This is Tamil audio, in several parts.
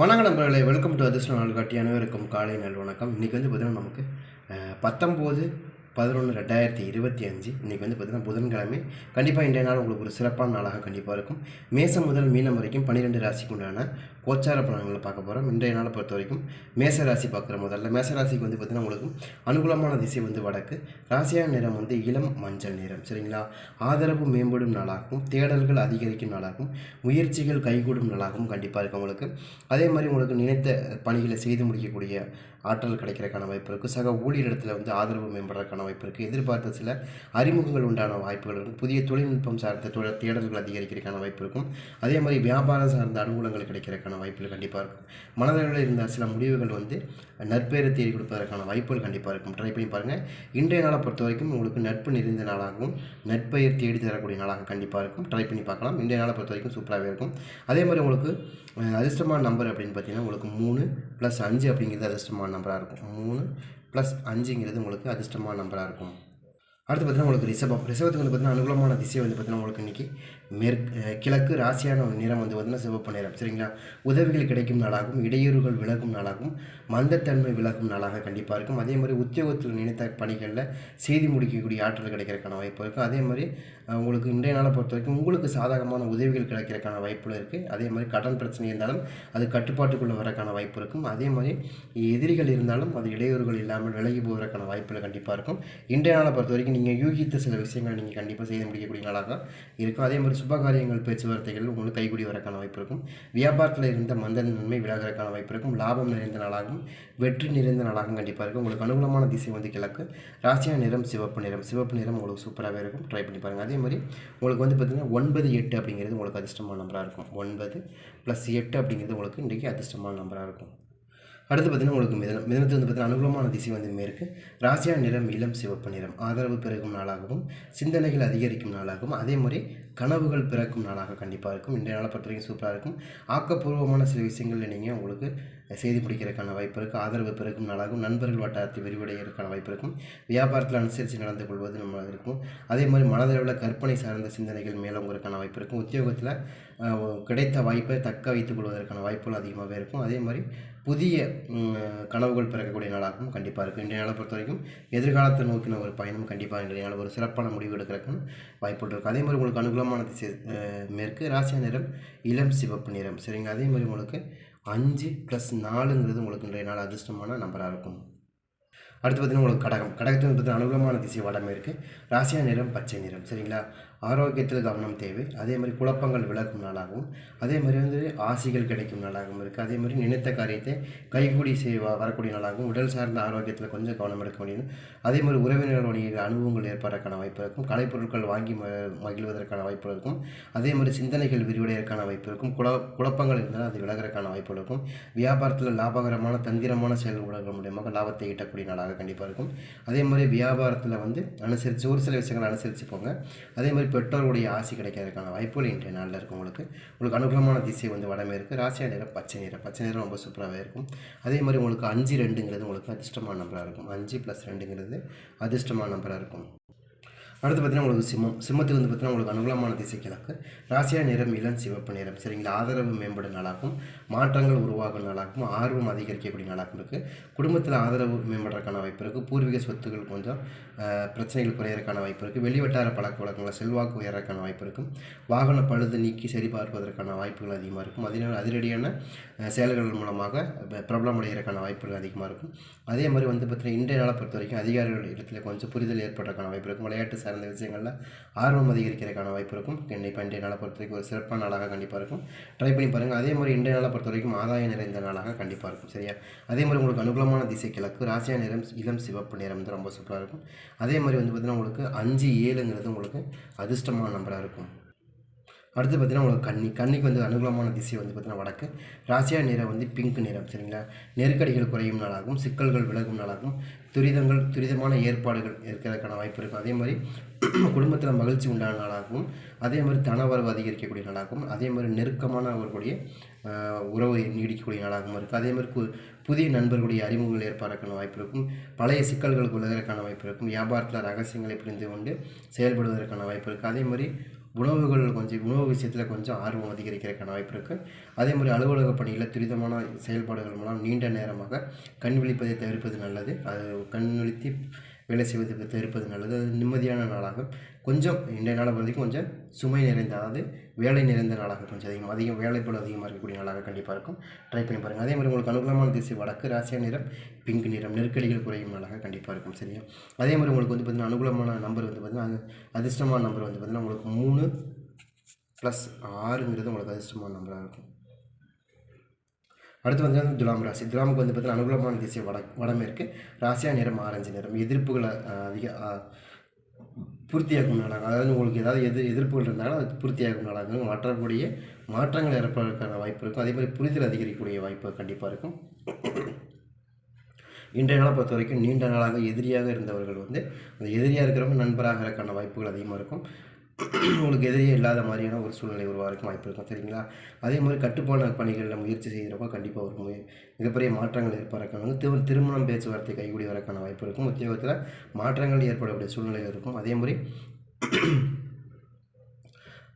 வணக்கம் நண்பர்களே, வெல்கம் டு அதிர்ஷ்ட நாள் காட்டி அனைவருக்கும் காலை நல் வணக்கம். இன்றைக்கி வந்து பார்த்திங்கன்னா நமக்கு 19/11/2025 இன்றைக்கி வந்து பார்த்திங்கன்னா புதன்கிழமை. கண்டிப்பாக இன்றைய நாள் உங்களுக்கு ஒரு சிறப்பான நாளாக கண்டிப்பாக இருக்கும். மேசம் முதல் மீனம் வரைக்கும் 12 ராசிக்கு உண்டான கோச்சார பலன்களை பார்க்க போகிறோம். இன்றைய நாளை பொறுத்த வரைக்கும் மேச ராசி பார்க்குற முதல்ல மேச ராசிக்கு வந்து பார்த்திங்கன்னா உங்களுக்கு அனுகூலமான திசை வந்து வடக்கு, ராசியான நிறம் வந்து இளம் மஞ்சள் நிறம். சரிங்களா? ஆதரவு மேம்படும் நாளாகவும், தேடல்கள் அதிகரிக்கும் நாளாகவும், முயற்சிகள் கைகூடும் நாளாகவும் கண்டிப்பாக இருக்கும் உங்களுக்கு. அதே மாதிரி உங்களுக்கு நினைத்த பணிகளை செய்து முடிக்கக்கூடிய ஆற்றல் கிடைக்கிறதுக்கான வாய்ப்பு இருக்குது. சக ஊழியரிடத்தில் வந்து ஆதரவு மேம்படுறதுக்கான வாய்ப்பு இருக்குது. எதிர்பார்த்த சில அறிமுகங்கள் உண்டான வாய்ப்புகள் இருக்கும். புதிய தொழில்நுட்பம் சார்ந்த தேடல்கள் அதிகரிக்கிறதுக்கான வாய்ப்பு இருக்கும். அதே மாதிரி வியாபாரம் சார்ந்த அனுகூலங்கள் கிடைக்கிறதுக்கான வாய்ப்புகள் கண்டிப்பாக இருக்கும். மனதளவில் இருந்த சில முடிவுகள் வந்து நற்பெயரை தேடி கொடுப்பதற்கான வாய்ப்புகள் கண்டிப்பாக இருக்கும். ட்ரை பண்ணி பாருங்கள். இன்றைய நாளை பொறுத்த வரைக்கும் உங்களுக்கு நட்பு நிறைந்த நாளாகவும் நற்பெயர் தேடி தரக்கூடிய நாளாக கண்டிப்பாக இருக்கும். ட்ரை பண்ணி பார்க்கலாம். இன்றைய நாளை பொறுத்த வரைக்கும் சூப்பராகவே இருக்கும். அதே மாதிரி உங்களுக்கு அதிர்ஷ்டமான நம்பர் அப்படின்னு பார்த்தீங்கன்னா உங்களுக்கு 3+5 அப்படிங்கிறது அதிர்ஷ்டமான நம்பராக இருக்கும். 3+5ங்கிறது உங்களுக்கு அதிர்ஷ்டமான நம்பராக இருக்கும். அடுத்து பார்த்தீங்கன்னா உங்களுக்கு ரிஷபத்துக்கு வந்து பார்த்தீங்கன்னா அனுகூலமான திசை வந்து பார்த்தீங்கன்னா உங்களுக்கு இன்றைக்கி கிழக்கு, ராசியான நிறம் வந்து பார்த்தீங்கன்னா சிவப்பு நிறம். சரிங்களா? உதவிகள் கிடைக்கும் நாளாகவும், இடையூறுகள் விலகும் நாளாகவும், மந்தத்தன்மை விலகும் நாளாக கண்டிப்பாக இருக்கும். அதே மாதிரி உத்தியோகத்தில் நினைத்த பணிகளில் செய்தி முடிக்கக்கூடிய ஆற்றல் கிடைக்கிறதுக்கான வாய்ப்பு இருக்குது. அதே மாதிரி உங்களுக்கு இன்றைய நாளை பொறுத்த வரைக்கும் உங்களுக்கு சாதகமான உதவிகள் கிடைக்கிறதுக்கான வாய்ப்புகள் இருக்குது. அதே மாதிரி கடன் பிரச்சனை இருந்தாலும் அது கட்டுப்பாட்டுக்குள்ளே வரக்கான வாய்ப்பு இருக்கும். அதே மாதிரி எதிரிகள் இருந்தாலும் அது இடையூறுகள் இல்லாமல் விலகி போவதற்கான வாய்ப்புகள் கண்டிப்பாக இருக்கும். இன்றைய நாளை பொறுத்த வரைக்கும் நீங்கள் யூகித்த சில விஷயங்கள் நீங்கள் கண்டிப்பாக செய்து முடிக்கக்கூடிய நாளாக இருக்கும். அதே மாதிரி சுபகாரியங்கள் பேச்சுவார்த்தைகள் உங்களுக்கு கைகூடி வரக்கான வாய்ப்பு இருக்கும். வியாபாரத்தில் இருந்த மந்த நன்மை விலகிறதுக்கான வாய்ப்பு இருக்கும். லாபம் நிறைந்த நாளாகவும் வெற்றி நிறைந்த நாளாகவும் கண்டிப்பாக இருக்கும். உங்களுக்கு அனுகூலமான திசை வந்து கிழக்கு, ராசியான நிறம் சிவப்பு நிறம். சிவப்பு நிறம் உங்களுக்கு சூப்பராகவே இருக்கும். ட்ரை பண்ணி பாருங்கள். அதே மாதிரி உங்களுக்கு வந்து பார்த்திங்கன்னா 9, 8 அப்படிங்கிறது உங்களுக்கு அதிர்ஷ்டமான நம்பராக இருக்கும். 9+8 அப்படிங்கிறது உங்களுக்கு இன்றைக்கி அதிர்ஷ்டமான நம்பராக இருக்கும். அடுத்து பார்த்திங்கன்னா உங்களுக்கு மிதனத்தில் வந்து பார்த்திங்கன்னா அனுகூலமான திசை வந்து மேற்கு, ராசியான நிறம் இளம் சிவப்பு நிறம். ஆதரவு பெருகும் நாளாகவும், சிந்தனைகள் அதிகரிக்கும் நாளாகவும், அதே மாதிரி கனவுகள் பிறக்கும் நாளாக கண்டிப்பாக இருக்கும். இன்றைய நாளை பொறுத்த வரைக்கும் சூப்பராக இருக்கும். ஆக்கப்பூர்வமான சில விஷயங்களில் நீங்கள் உங்களுக்கு செய்து பிடிக்கிறதுக்கான வாய்ப்பு இருக்குது. ஆதரவு பெருக்கும் நாளாகவும், நண்பர்கள் வட்டாரத்தை விரிவடைகிறதுக்கான வாய்ப்பு இருக்கும். வியாபாரத்தில் அனுசரித்து நடந்து கொள்வது நம்ம இருக்கும். அதே மாதிரி மனதளவில் கற்பனை சார்ந்த சிந்தனைகள் மேலோங்கிறதுக்கான வாய்ப்பு இருக்கும். உத்தியோகத்தில் கிடைத்த வாய்ப்பை தக்க வைத்துக் கொள்வதற்கான வாய்ப்புகள் அதிகமாகவே இருக்கும். அதே மாதிரி புதிய கனவுகள் பிறக்கக்கூடிய நாளாகவும் கண்டிப்பாக இருக்குது. இன்றைய நாளை பொறுத்த வரைக்கும் எதிர்காலத்தை நோக்கின ஒரு பயணம் கண்டிப்பாக இன்றைய நாள் ஒரு சிறப்பான முடிவு எடுக்கிறதுக்கான வாய்ப்புகள் இருக்குது. அதே மாதிரி உங்களுக்கு அனுகூலமான திசை மேற்கு, ராசியான நிறம் இளம் சிவப்பு நிறம். சரிங்க? அதே மாதிரி உங்களுக்கு 5+4ங்கிறது உங்களுக்கு இன்றைய நாள் அதிர்ஷ்டமான நம்பராக இருக்கும். அடுத்து பார்த்திங்கன்னா உங்களுக்கு கடகத்தில் வந்து அனுகூலமான திசை வடமேற்கு, ராசியான நிறம் பச்சை நிறம். சரிங்களா? ஆரோக்கியத்தில் கவனம் தேவை. அதே மாதிரி குழப்பங்கள் விலகும் நாளாகவும், அதே மாதிரி வந்து ஆசைகள் கிடைக்கும் நாளாகவும் இருக்குது. அதே மாதிரி நினைத்த காரியத்தை கைகூடி வரக்கூடிய நாளாகவும், உடல் சார்ந்த ஆரோக்கியத்தில் கொஞ்சம் கவனம் எடுக்க முடியும். அதே மாதிரி உறவினர்கள் வழியில் அனுபவங்கள் ஏற்படுறதுக்கான வாய்ப்பு இருக்கும். கலைப்பொருட்கள் வாங்கி மகிழ்வதற்கான வாய்ப்பு இருக்கும். அதே மாதிரி சிந்தனைகள் விரிவடைவதற்கான வாய்ப்பு இருக்கும். குழப்பங்கள் இருந்தால் அது விலகிறதுக்கான வாய்ப்பு இருக்கும். வியாபாரத்தில் லாபகரமான தந்திரமான செயல்பாடுகள் மூலியமாக லாபத்தை ஈட்டக்கூடிய நாளாக கண்டிப்பாக இருக்கும். அதே மாதிரி வியாபாரத்தில் வந்து அனுசரித்து ஒரு சில விஷயங்களை அனுசரித்து போங்க. அதே மாதிரி பெற்றோருடைய ஆசை கிடைக்கிறதுக்கான வாய்ப்புகள் இன்றைய நாளில் இருக்கும். உங்களுக்கு அனுகூலமான திசை வந்து வடமேற்கு, ராசியான நிறம் பச்சை நிறம். பச்சை நிறம் ரொம்ப சூப்பராகவே இருக்கும். அதே மாதிரி உங்களுக்கு 5+2ங்கிறது உங்களுக்கு அதிர்ஷ்டமான நம்பராக இருக்கும். 5+2ங்கிறது அதிர்ஷ்டமான நம்பராக இருக்கும். அடுத்து பார்த்திங்கன்னா உங்களுக்கு சிம்மத்துக்கு வந்து பார்த்திங்கன்னா உங்களுக்கு அனுகூலமான திசை கிழக்கு, ராசியான நிறம் இளம் சிவப்பு நிறம். சரிங்களா? ஆதரவு மேம்படும் நாளாகவும், மாற்றங்கள் உருவாகும் நாளாகவும், ஆர்வம் அதிகரிக்கக்கூடிய நாளாகவும் இருக்குது. குடும்பத்தில் ஆதரவு மேம்படுறதுக்கான வாய்ப்பு இருக்குது. பூர்வீக சொத்துக்கள் கொஞ்சம் பிரச்சனைகள் குறையிறதுக்கான வாய்ப்பு இருக்குது. வெளிவட்டார பழக்க வழக்கங்கள் செல்வாக்கு உயர்றதுக்கான வாய்ப்பு இருக்கும். வாகன பழுது நீக்கி சரிபார்ப்பதற்கான வாய்ப்புகள் அதிகமாக இருக்கும். அதனால் அதிரடியான செயல்கள் மூலமாக பிரபலம் அடைகிறதுக்கான வாய்ப்புகள் அதிகமாக இருக்கும். அதே மாதிரி வந்து பார்த்திங்கன்னா இன்றைய நாளை பொறுத்த வரைக்கும் அதிகாரிகள் இடத்துல கொஞ்சம் புரிதல் ஏற்படுறதுக்கான வாய்ப்பு இருக்கும். விளையாட்டு சார்ந்த விஷயங்களில் ஆர்வம் அதிகரிக்கிறதுக்கான வாய்ப்பு இருக்கும். இன்றைய நாளை பொறுத்த வரைக்கும் ஒரு சிறப்பான நாளாக கண்டிப்பாக இருக்கும். ட்ரை பண்ணி பாருங்கள். அதே மாதிரி இன்றைய நாளை பொறுத்த வரைக்கும் ஆதாயம் நிறைந்த நாளாக கண்டிப்பாக இருக்கும். சரியா? அதே மாதிரி உங்களுக்கு அனுகூலமான திசை கிழக்கு, ராசியான நிறம் இளம் சிவப்பு நிறம் வந்து ரொம்ப சூப்பராக இருக்கும். அதே மாதிரி வந்து பார்த்திங்கன்னா உங்களுக்கு 5+7ங்கிறது உங்களுக்கு அதிர்ஷ்டமான நம்பராக இருக்கும். அடுத்து பார்த்திங்கன்னா உங்களுக்கு கன்னிக்கு வந்து அனுகூலமான திசை வந்து பார்த்திங்கன்னா வடக்கு, ராசியான நிறம் வந்து பிங்க் நிறம். சரிங்களா? நெருக்கடிகள் குறையும் நாளாகவும், சிக்கல்கள் விலகும் நாளாகவும், துரிதமான ஏற்பாடுகள் இருக்கிறதுக்கான வாய்ப்பு இருக்கும். அதே மாதிரி குடும்பத்தில் மகிழ்ச்சி உண்டான நாளாகவும், அதே மாதிரி தனவரவு அதிகரிக்கக்கூடிய நாளாகவும், அதே மாதிரி நெருக்கமான அவர்களுடைய உறவு நீடிக்கக்கூடிய நாளாகவும் இருக்குது. அதே மாதிரி புதிய நண்பர்களுடைய அறிமுகங்கள் ஏற்படுறதுக்கான வாய்ப்பு இருக்கும். பழைய சிக்கல்களுக்கு விலகிறதுக்கான வாய்ப்பு இருக்கும். வியாபாரத்தில் ரகசியங்களை புரிந்து கொண்டு செயல்படுவதற்கான வாய்ப்பு இருக்குது. அதே மாதிரி உணவு விஷயத்தில் கொஞ்சம் ஆர்வம் அதிகரிக்கிறதுக்கான வாய்ப்பு இருக்குது. அதே மாதிரி அலுவலக பணியில் துரிதமான செயல்பாடுகள் மூலம் நீண்ட நேரமாக கண் விழிப்பதை தவிர்ப்பது நல்லது. அது கண் விழித்து வேலை செய்வதற்கு தவிர்ப்பது நல்லது. அது நிம்மதியான நாளாக கொஞ்சம் இன்றைய நாளை பொறுத்தவரைக்கும் கொஞ்சம் சுமை நிறைந்த, அதாவது வேலை நிறைந்த நாளாக கொஞ்சம் அதிகம் வேலைப்பளு அதிகமாக இருக்கக்கூடிய நாளாக கண்டிப்பாக இருக்கும். ட்ரை பண்ணி பாருங்கள். அதே மாதிரி உங்களுக்கு அனுகூலமான திசை வடக்கு, ராசியான நிறம் பிங்க் நிறம், நெருக்கடிகள் குறையும் நாளாக கண்டிப்பாக இருக்கும். சரியா? அதே மாதிரி உங்களுக்கு வந்து பார்த்திங்கன்னா அனுகூலமான நம்பர் வந்து பார்த்திங்கன்னா அதிர்ஷ்டமான நம்பர் வந்து பார்த்திங்கன்னா உங்களுக்கு 3+6 உங்களுக்கு அதிர்ஷ்டமான நம்பராக இருக்கும். அடுத்து வந்து துலாம் ராசி. துலாமுக்கு வந்து பார்த்திங்கன்னா அனுகூலமான திசை வடமேற்கு, ராசியாக நிறம் ஆரஞ்சு நிறம், எதிர்ப்புகளை பூர்த்தியாகும் நாளாக, அதாவது உங்களுக்கு ஏதாவது எதிர்ப்புகள் இருந்தாலும் அது பூர்த்தியாகும் நாளாக, மாற்றக்கூடிய மாற்றங்கள் ஏற்படுவதற்கான வாய்ப்பு இருக்கும். அதே மாதிரி புரிதல் அதிகரிக்கக்கூடிய வாய்ப்பு கண்டிப்பாக இருக்கும். இன்றைய நாளை பொறுத்த வரைக்கும் நீண்ட நாளாக எதிரியாக இருந்தவர்கள் வந்து அந்த எதிரியாக இருக்கிறவங்க நண்பராக இருக்கான வாய்ப்புகள் அதிகமாக இருக்கும். உங்களுக்கு எதிரியே இல்லாத மாதிரியான ஒரு சூழ்நிலை உருவாக வாய்ப்பு இருக்கும். சரிங்களா? அதே மாதிரி கட்டுப்பாடு பணிகளில் முயற்சி செய்கிறப்ப கண்டிப்பாக ஒரு மிகப்பெரிய மாற்றங்கள் ஏற்படுறதுக்கான திருமணம் பேச்சுவார்த்தை கைகூடி வரக்கான வாய்ப்பு இருக்கும். உத்தியோகத்தில் மாற்றங்கள் ஏற்படக்கூடிய சூழ்நிலைகள் இருக்கும்.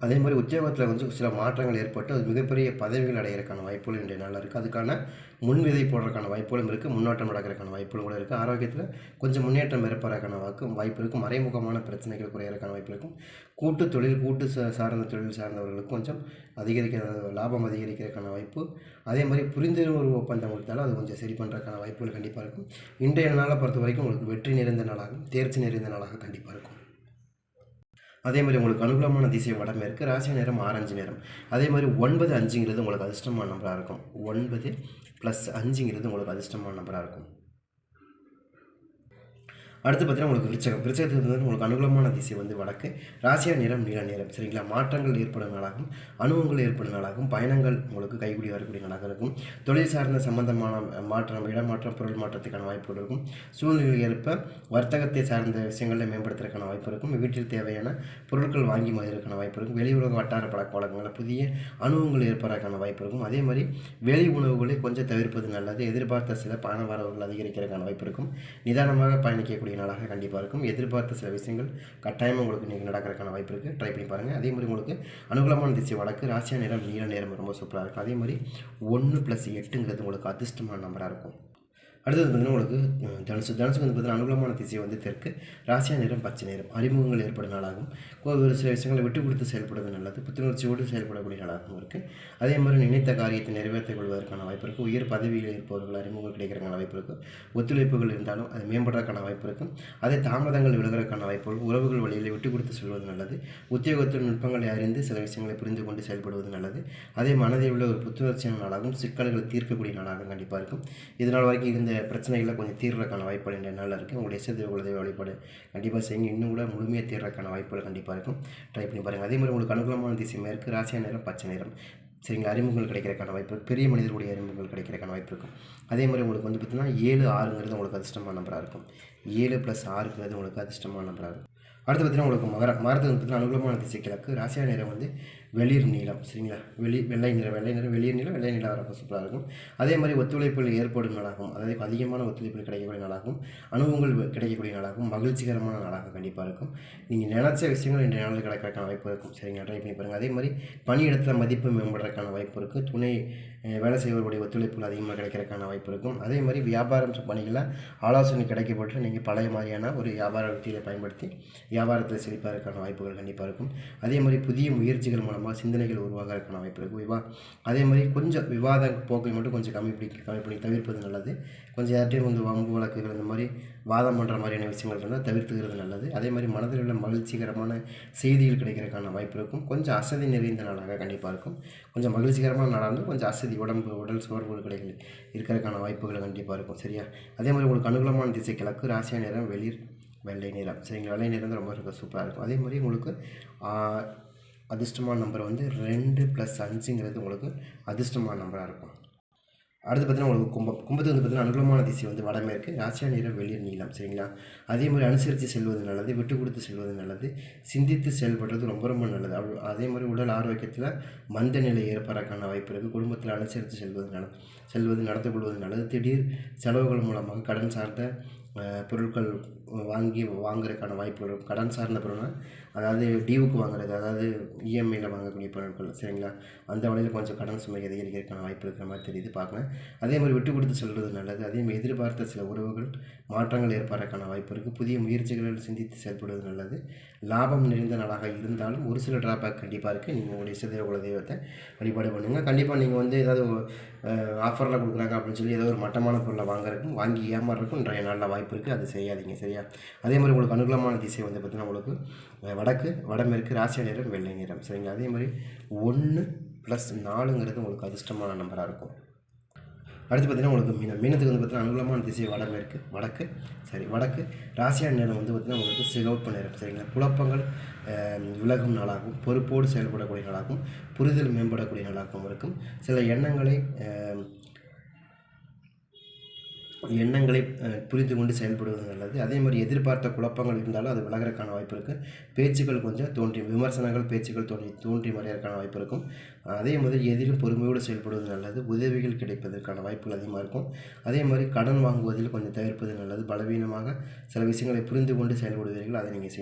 அதே மாதிரி உத்தியோகத்தில் கொஞ்சம் சில மாற்றங்கள் ஏற்பட்டு அது மிகப்பெரிய பதவிகள் அடைகிறதுக்கான வாய்ப்புகள் இன்றைய நாளில் இருக்குது. அதுக்கான முன்விதை போடுறதுக்கான வாய்ப்புகளும் இருக்குது. முன்னோட்டம் நடக்கிறதுக்கான வாய்ப்புகளும் கூட இருக்குது. ஆரோக்கியத்தில் கொஞ்சம் முன்னேற்றம் ஏற்படுறதுக்கான வாய்ப்பு இருக்கும். மறைமுகமான பிரச்சனைகள் குறையிறதுக்கான வாய்ப்பு இருக்கும். கூட்டு தொழில், சார்ந்த தொழில் சார்ந்தவர்களுக்கு கொஞ்சம் லாபம் அதிகரிக்கிறதுக்கான வாய்ப்பு. அதே மாதிரி புரிந்துணர்வு ஒப்பந்தம் கொடுத்தாலும் அது கொஞ்சம் சரி பண்ணுறதுக்கான வாய்ப்புகள் கண்டிப்பாக இருக்கும். இன்றைய நாளை பொறுத்த வரைக்கும் உங்களுக்கு வெற்றி நிறைந்த நாளாகவும் தேர்ச்சி நிறைந்த நாளாக கண்டிப்பாக இருக்கும். அதே மாதிரி உங்களுக்கு அனுகூலமான திசை வடமேற்கு, ராசியான நிறம் ஆரஞ்சு நிறம். அதே மாதிரி 9+5 உங்களுக்கு அதிர்ஷ்டமான நம்பராக இருக்கும். 9+5 உங்களுக்கு அதிர்ஷ்டமான நம்பராக இருக்கும். அடுத்து பார்த்தீங்கன்னா உங்களுக்கு விருச்சகத்துக்கு வந்து உங்களுக்கு அனுகூலமான திசை வந்து வடக்கு, ராசியாக நிறம் நீல நிறம். சரிங்களா? மாற்றங்கள் ஏற்படும் நாளாகவும் அனுபவங்கள் ஏற்படும் நாளாகவும் பயணங்கள் உங்களுக்கு கைகூடி வரக்கூடிய நாளாக இருக்கும். தொழில் சார்ந்த சம்பந்தமான மாற்றம், இடமாற்றம், பொருள் மாற்றத்துக்கான வாய்ப்புகள் இருக்கும். சூழ்நிலைகள் ஏற்ப வர்த்தகத்தை சார்ந்த விஷயங்களில் மேம்படுத்துறதுக்கான வாய்ப்பு இருக்கும். வீட்டில் தேவையான பொருட்கள் வாங்கி மகிழ்றதுக்கான வாய்ப்பு இருக்கும். வெளி உலக வட்டார பழக்க வழக்கங்களில் புதிய அனுபவங்கள் ஏற்படுறதுக்கான வாய்ப்பு இருக்கும். அதே மாதிரி வெளி உணவுகளை கொஞ்சம் தவிர்ப்பது நல்லது. எதிர்பார்த்த சில பண வரவுகள் அதிகரிக்கிறதுக்கான வாய்ப்பு இருக்கும். நிதானமாக பயணிக்கக்கூடிய நாளாக கண்டிப்பாக இருக்கும். எதிர்பார்த்த சில விஷயங்கள் கட்டாயமாக உங்களுக்கு நீங்கள் நடக்கிறதுக்கான வாய்ப்பு இருக்குது. ட்ரை பண்ணி பாருங்கள். அதே மாதிரி உங்களுக்கு அனுகூலமான திசை வடக்கு, ராசியான நிறம் நீல நிறம் ரொம்ப சூப்பராக இருக்கும். அதே மாதிரி 1+8 உங்களுக்கு அதிர்ஷ்டமான நம்பராக இருக்கும். அடுத்தது பார்த்திங்கன்னா உங்களுக்கு தனுசுக்கு வந்து பார்த்திங்கன்னா அனுகூலமான திசை வந்து தெற்கு, ராசியாக நிறம் பச்சை நிறம், அறிமுகங்கள் ஏற்படும் நாளாகும். ஒரு சில விஷயங்களை விட்டு கொடுத்து செயல்படுவது நல்லது. புத்துணர்ச்சியோடு செயல்படக்கூடிய நாளாகவும் இருக்குது. அதே மாதிரி நினைத்த காரியத்தை நிறைவேற்றிக் கொள்வதற்கான வாய்ப்பு இருக்குது. உயர் பதவியில் இருப்பவர்கள் அறிமுகம் கிடைக்கிறதுக்கான வாய்ப்பு இருக்குது. ஒத்துழைப்புகள் இருந்தாலும் அது மேம்படுறதுக்கான வாய்ப்பு இருக்கும். அதே தாமதங்கள் விலகிறதுக்கான வாய்ப்புகள், உறவுகள் வழியில் விட்டு கொடுத்து செல்வது நல்லது. உத்தியோகத்தில் நுட்பங்களை அறிந்து சில விஷயங்களை புரிந்து கொண்டு செயல்படுவது நல்லது. அதே மனதில் உள்ள ஒரு புத்துணர்ச்சியான நாளாகவும் சிக்கல்களை தீர்க்கக்கூடிய நாளாக கண்டிப்பாக இருக்கும். இதனால் வரைக்கும் இருந்த பிரச்சனைகளை கொஞ்சம் தீர்றதுக்கான வாய்ப்புகள் இந்த நாளில் இருக்குது. உங்களுடைய குலதெய்வ வழிபாடு கண்டிப்பாக செய்யுங்க. இன்னும் கூட முழுமையாக தீர்றதுக்கான வாய்ப்புகள் கண்டிப்பாக இருக்கும். ட்ரை பண்ணி பாருங்கள். அதே மாதிரி உங்களுக்கு அனுகூலமான திசை மேற்கு, ராசியான நிறம் பச்சை நிறம். சரிங்களா? அறிமுகங்கள் கிடைக்கிறதுக்கான வாய்ப்பு இருக்குது. பெரிய மனிதர்களுடைய அறிமுகங்கள் கிடைக்கிறதுக்கான வாய்ப்பு இருக்கும். அதே மாதிரி உங்களுக்கு வந்து பார்த்திங்கன்னா 7+6 உங்களுக்கு அதிர்ஷ்டமான நம்பராக இருக்கும். 7+6 உங்களுக்கு அதிர்ஷ்டமான நம்பராக இருக்கும். அடுத்து பார்த்திங்கன்னா உங்களுக்கு மகரத்துக்கு வந்து பார்த்திங்கன்னா அனுகூலமான திசை கிழக்கு, ராசியான நிறம் வந்து வெளிர் நீளம். சரிங்களா? வெள்ளை நிறம் வெளிர் நீளம் வெள்ளை நிலம் வரப்போ சூப்பராக இருக்கும். அதே மாதிரி ஒத்துழைப்புகள் ஏற்படும் நாளாகும், அதாவது அதிகமான ஒத்துழைப்புகள் கிடைக்கக்கூடிய நாளாகவும் அனுபவங்கள் கிடைக்கக்கூடிய நாளாகவும் மகிழ்ச்சிகரமான நாளாக கண்டிப்பாக இருக்கும். நீங்கள் நினச்ச விஷயங்கள் இன்றைய நாளில் கிடைக்கிறதுக்கான வாய்ப்பு இருக்கும். சரிங்களா? ட்ரை பண்ணி பாருங்கள். அதே மாதிரி பணியிடத்தில் மதிப்பு மேம்படுறதுக்கான வாய்ப்பு இருக்குது. துணை வேலை செய்வர்களுடைய ஒத்துழைப்புகள் அதிகமாக கிடைக்கிறதுக்கான வாய்ப்பு இருக்கும். அதே மாதிரி வியாபாரம் பணிகளில் ஆலோசனை கிடைக்கப்பட்டு நீங்கள் பழைய மாதிரியான ஒரு வியாபார யுக்தியை பயன்படுத்தி வியாபாரத்தில் செழிப்பதற்கான வாய்ப்புகள் கண்டிப்பாக இருக்கும். அதே மாதிரி புதிய முயற்சிகள் மூலமாக சிந்தனைகள் உருவாகிறதுக்கான வாய்ப்பு இருக்கும். அதே மாதிரி கொஞ்சம் விவாத போக்கை மட்டும் கொஞ்சம் கம்மி பண்ணி தவிர்ப்பது நல்லது. கொஞ்சம் யார்ட்டையும் வந்து வம்பு வழக்குகள் இந்த மாதிரி வாதம் பண்ணுற மாதிரியான விஷயங்கள் இருந்தால் தவிர்த்துக்கிறது நல்லது. அதே மாதிரி மனதில் உள்ள மகிழ்ச்சிகரமான செய்திகள் கிடைக்கிறதுக்கான வாய்ப்பு இருக்கும். கொஞ்சம் அசதி நிறைந்த நாளாக கண்டிப்பாக இருக்கும். கொஞ்சம் மகிழ்ச்சிகரமான நாளாக இருந்து கொஞ்சம் அசதி உடல் சோர்வு கிடைக்கல இருக்கிறதுக்கான வாய்ப்புகள் கண்டிப்பாக இருக்கும். சரியா? அதே மாதிரி உங்களுக்கு அனுகூலமான திசை கிழக்கு, ராசியான நிறம் வெள்ளை நிறம். சரிங்களா? வெள்ளை நிறம் தான் ரொம்ப சூப்பராக இருக்கும். அதே மாதிரி உங்களுக்கு அதிர்ஷ்டமான நம்பர் வந்து 2+5 உங்களுக்கு அதிர்ஷ்டமான நம்பராக இருக்கும். அடுத்து பார்த்திங்கன்னா உங்களுக்கு கும்பத்துக்கு வந்து பார்த்திங்கன்னா அனுகூலமான திசை வந்து வடமேற்கு, ராசியான நிறம் வெளிர் நீளம். சரிங்களா? அதே மாதிரி அனுசரித்து செல்வது நல்லது. விட்டு கொடுத்து செல்வது நல்லது. சிந்தித்து செயல்படுறது ரொம்ப ரொம்ப நல்லது. அதே மாதிரி உடல் ஆரோக்கியத்தில் மந்த நிலை ஏற்படுறதுக்கான வாய்ப்பு இருக்குது. குடும்பத்தில் அனுசரித்து நடந்து கொள்வது நல்லது. திடீர் செலவுகள் மூலமாக கடன் சார்ந்த பொருட்கள் வாங்குறதுக்கான வாய்ப்புகள் இருக்கும். கடன் சார்ந்த பொருள்னா அதாவது டியூவுக்கு வாங்குறது, அதாவது இஎம்ஐயில் வாங்கக்கூடிய பொருட்கள் சரிங்களா, அந்த வழியில் கொஞ்சம் கடன் சுமை அதிகரிக்கிறதுக்கான வாய்ப்பு இருக்கிற மாதிரி தெரியுது பார்க்குறேன். அதே மாதிரி விட்டு கொடுத்து செல்வது நல்லது. அதேமாதிரி எதிர்பார்த்த சில உறவுகள் மாற்றங்கள் ஏற்படுறதுக்கான வாய்ப்பு இருக்குது. புதிய முயற்சிகளில் சிந்தித்து செயல்படுவது நல்லது. லாபம் நிறைந்த நாளாக இருந்தாலும் ஒரு சில டிராபேக் கண்டிப்பாக இருக்குது. நீங்கள் உங்களுடைய இஷ்டதெய்வ குலதெய்வத்தை வழிபாடு பண்ணுங்கள். கண்டிப்பாக நீங்கள் வந்து ஏதாவது ஆஃபரில் கொடுக்குறாங்க அப்படின்னு சொல்லி ஏதோ ஒரு மட்டமான பொருளை வாங்குறதுக்கும் வாங்கி ஏமாறுறதுக்கும் இன்றைய நாளில் வாய்ப்பு இருக்குது. அது செய்யாதீங்க சரியா. அதே மாதிரி உங்களுக்கு அனுகூலமான திசை வந்து பார்த்திங்கன்னா உங்களுக்கு வடக்கு, வடமேற்கு, ராசி நிறம் வெள்ளை நிறம் சரிங்களா. அதே மாதிரி 1+4 உங்களுக்கு அதிர்ஷ்டமான நம்பராக இருக்கும். அடுத்து பார்த்திங்கன்னா உங்களுக்கு மீனத்துக்கு வந்து பார்த்திங்கன்னா அனுகூலமான திசை வடக்கு ராசியான நிறம் வந்து பார்த்திங்கன்னா உங்களுக்கு சிவப்பு நிறம் சரிங்களா. குழப்பங்கள் விலகும் நாளாகவும் பொறுப்போடு செயல்படக்கூடிய நாளாகவும் புரிதல் மேம்படக்கூடிய நாளாகவும் இருக்கும். சில எண்ணங்களை புரிந்து கொண்டு செயல்படுவது நல்லது. அதே மாதிரி எதிர்பார்த்த குழப்பங்கள் இருந்தாலும் அது விலகிறதுக்கான வாய்ப்பு இருக்குது. பேச்சுக்கள் கொஞ்சம் விமர்சனங்கள் பேச்சுக்கள் தோன்றி மறையறதுக்கான வாய்ப்பு இருக்கும். அதே மாதிரி எதிலும் பொறுமையோடு செயல்படுவது நல்லது. உதவிகள் கிடைப்பதற்கான வாய்ப்புகள் அதிகமாக இருக்கும். அதே மாதிரி கடன் வாங்குவதில் கொஞ்சம் தவிர்ப்பது நல்லது. பலவீனமாக சில விஷயங்களை புரிந்து கொண்டு செயல்படுவீர்கள், அதை நீங்கள்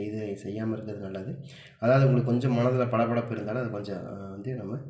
செய்யாமல் இருக்கிறது நல்லது. அதாவது உங்களுக்கு கொஞ்சம் மனதில் படபடப்பு இருந்தாலும் அது கொஞ்சம் வந்து நம்ம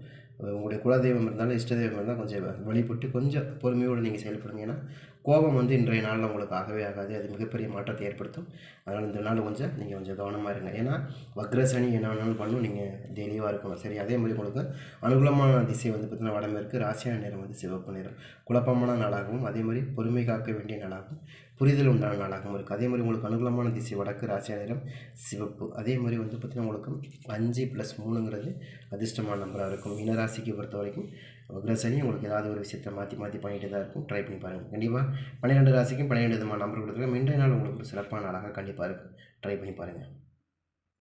உங்களுடைய குலதெய்வம் இருந்தாலும் இஷ்ட தெய்வம் இருந்தால் கொஞ்சம் வழிபட்டு கொஞ்சம் பொறுமையோடு நீங்கள் செயல்படுங்க. ஏன்னா கோபம் வந்து இன்றைய நாளில் உங்களுக்கு ஆகவே ஆகாது. அது மிகப்பெரிய மாற்றத்தை ஏற்படுத்தும். அதனால் இந்த நாள் நீங்கள் கொஞ்சம் கவனமாக இருங்க. ஏன்னா வக்ரசனி என்ன வேணாலும் பண்ணும், நீங்கள் தெளிவாக இருக்கணும் சரி. அதே மாதிரி உங்களுக்கு அனுகூலமான திசை வந்து பார்த்திங்கன்னா வடமேற்கு, ராசியான நிறம் வந்து சிவப்பு நிறம். குழப்பமான நாளாகவும் அதே மாதிரி பொறுமை காக்க வேண்டிய நாளாகவும் புரிதல் உண்டான நாளாகவும் இருக்குது. அதே மாதிரி உங்களுக்கு அனுகூலமான திசை வடக்கு, ராசியான நிறம் சிவப்பு. அதே மாதிரி வந்து பார்த்திங்கன்னா உங்களுக்கு 5+3 அதிர்ஷ்டமான நம்பராக இருக்கும். மீனராசிக்கு பொறுத்த வரைக்கும் வக்ரசனி உங்களுக்கு ஏதாவது ஒரு விஷயத்தை மாற்றி பண்ணிகிட்டே தான் இருக்கும். ட்ரை பண்ணி பாருங்கள். கண்டிப்பாக 12 ராசிக்கும் 12 விதமான நம்பர் கொடுத்துருக்கோம். இன்றைய நாள் உங்களுக்கு ஒரு சிறப்பான நாளாக கண்டிப்பாக இருக்கும். ட்ரை பண்ணி பாருங்கள்.